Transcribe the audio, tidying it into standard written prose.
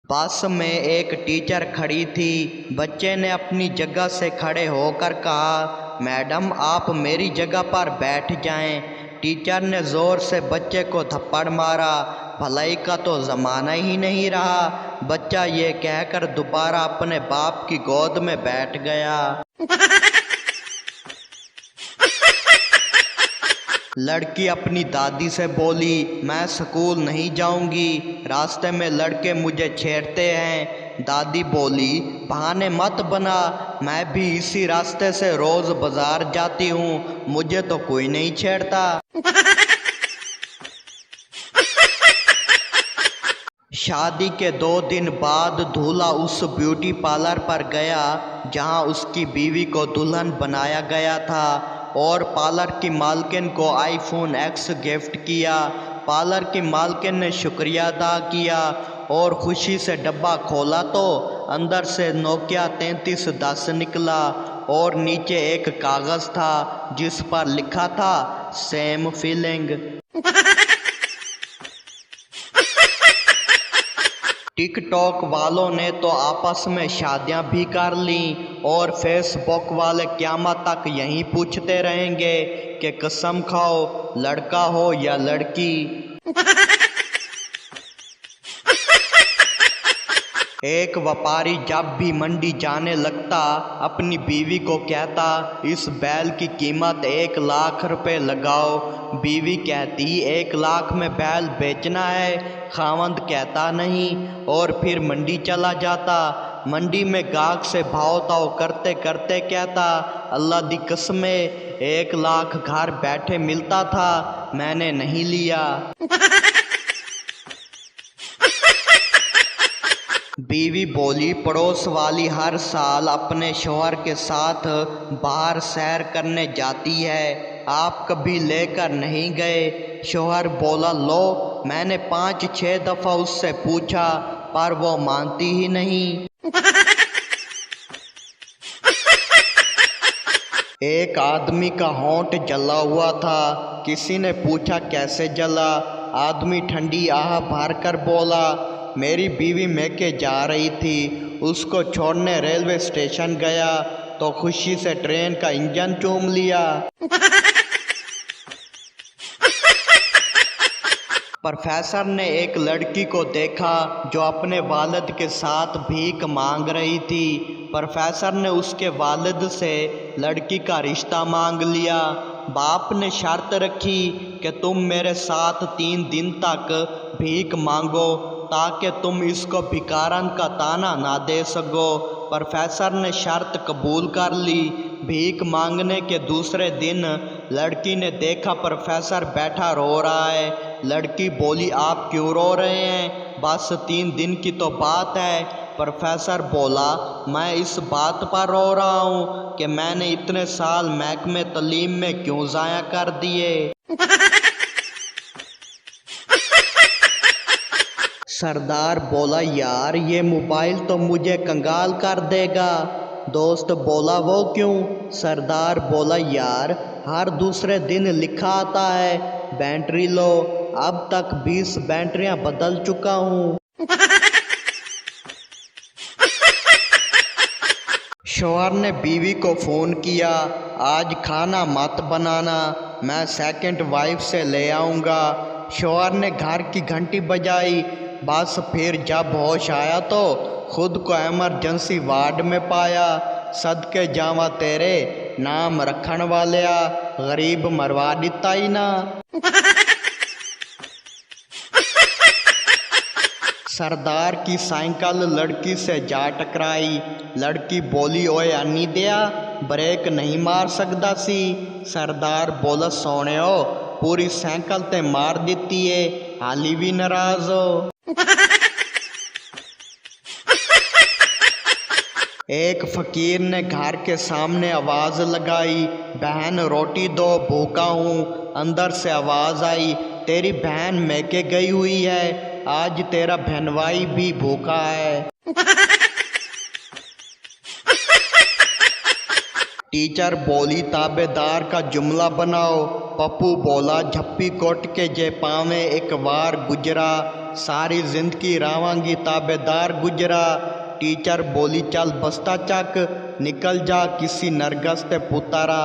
बस में एक टीचर खड़ी थी। बच्चे ने अपनी जगह से खड़े होकर कहा, मैडम आप मेरी जगह पर बैठ जाएं। टीचर ने ज़ोर से बच्चे को थप्पड़ मारा। भलाई का तो ज़माना ही नहीं रहा। बच्चा ये कहकर दोबारा अपने बाप की गोद में बैठ गया। लड़की अपनी दादी से बोली, मैं स्कूल नहीं जाऊंगी, रास्ते में लड़के मुझे छेड़ते हैं। दादी बोली, बहाने मत बना, मैं भी इसी रास्ते से रोज बाजार जाती हूँ, मुझे तो कोई नहीं छेड़ता। शादी के 2 दिन बाद दूल्हा उस ब्यूटी पार्लर पर गया जहां उसकी बीवी को दुल्हन बनाया गया था और पार्लर की मालकिन को आईफोन X गिफ्ट किया। पार्लर की मालकिन ने शुक्रिया अदा किया और खुशी से डब्बा खोला तो अंदर से नोकिया 3310 निकला और नीचे एक कागज़ था जिस पर लिखा था सेम फीलिंग। टिकटॉक वालों ने तो आपस में शादियां भी कर लीं और फेसबुक वाले क़यामत तक यही पूछते रहेंगे कि कसम खाओ लड़का हो या लड़की। एक व्यापारी जब भी मंडी जाने लगता अपनी बीवी को कहता, इस बैल की कीमत 1 लाख रुपए लगाओ। बीवी कहती 1 लाख में बैल बेचना है। खावंद कहता नहीं और फिर मंडी चला जाता। मंडी में गाहक से भाव ताव करते करते कहता, अल्लाह दी कसमे 1 लाख घर बैठे मिलता था, मैंने नहीं लिया। बीवी बोली, पड़ोस वाली हर साल अपने शौहर के साथ बाहर सैर करने जाती है, आप कभी लेकर नहीं गए। शौहर बोला, लो मैंने 5-6 दफ़ा उससे पूछा पर वो मानती ही नहीं। एक आदमी का होंठ जला हुआ था। किसी ने पूछा कैसे जला? आदमी ठंडी आह भरकर बोला, मेरी बीवी मैके जा रही थी, उसको छोड़ने रेलवे स्टेशन गया तो खुशी से ट्रेन का इंजन चूम लिया। प्रोफेसर ने एक लड़की को देखा जो अपने वालिद के साथ भीख मांग रही थी। प्रोफेसर ने उसके वालिद से लड़की का रिश्ता मांग लिया। बाप ने शर्त रखी कि तुम मेरे साथ 3 दिन तक भीख मांगो ताकि तुम इसको भिखारन का ताना ना दे सको। प्रोफेसर ने शर्त कबूल कर ली। भीख मांगने के दूसरे दिन लड़की ने देखा प्रोफेसर बैठा रो रहा है। लड़की बोली, आप क्यों रो रहे हैं? बस 3 दिन की तो बात है। प्रोफेसर बोला, मैं इस बात पर रो रहा हूँ कि मैंने इतने साल महकमे तालीम में क्यों ज़ाया कर दिए। सरदार बोला, यार ये मोबाइल तो मुझे कंगाल कर देगा। दोस्त बोला, वो क्यों? सरदार बोला, यार हर दूसरे दिन लिखा आता है बैटरी लो, अब तक 20 बैटरियां बदल चुका हूँ। शौहर ने बीवी को फ़ोन किया, आज खाना मत बनाना, मैं सेकंड वाइफ से ले आऊँगा। शौहर ने घर की घंटी बजाई। बस फिर जब होश आया तो खुद को एमरजेंसी वार्ड में पाया। सदके जावा तेरे नाम रखण वालिया, गरीब मरवा दिता ही ना। सरदार की साइकिल लड़की से जा टकराई। लड़की बोली, ओए अन्नी दिया, ब्रेक नहीं मार सकता सी। सरदार बोला, सोनियो पूरी साइकिल ते मार दिती है, हाली भी नाराज हो। एक फकीर ने घर के सामने आवाज लगाई, बहन रोटी दो, भूखा हूँ। अंदर से आवाज आई, तेरी बहन मैके गई हुई है, आज तेरा बहनवाई भी भूखा है। टीचर बोली, ताबेदार का जुमला बनाओ। पप्पू बोला, झप्पी कोट के जे पावे एक बार गुजरा, ساری زندگی راواں گی تابے دار گجرا، ٹیچر بولی چل بستہ چک، نکل جا کسی نرگس تے پتارا۔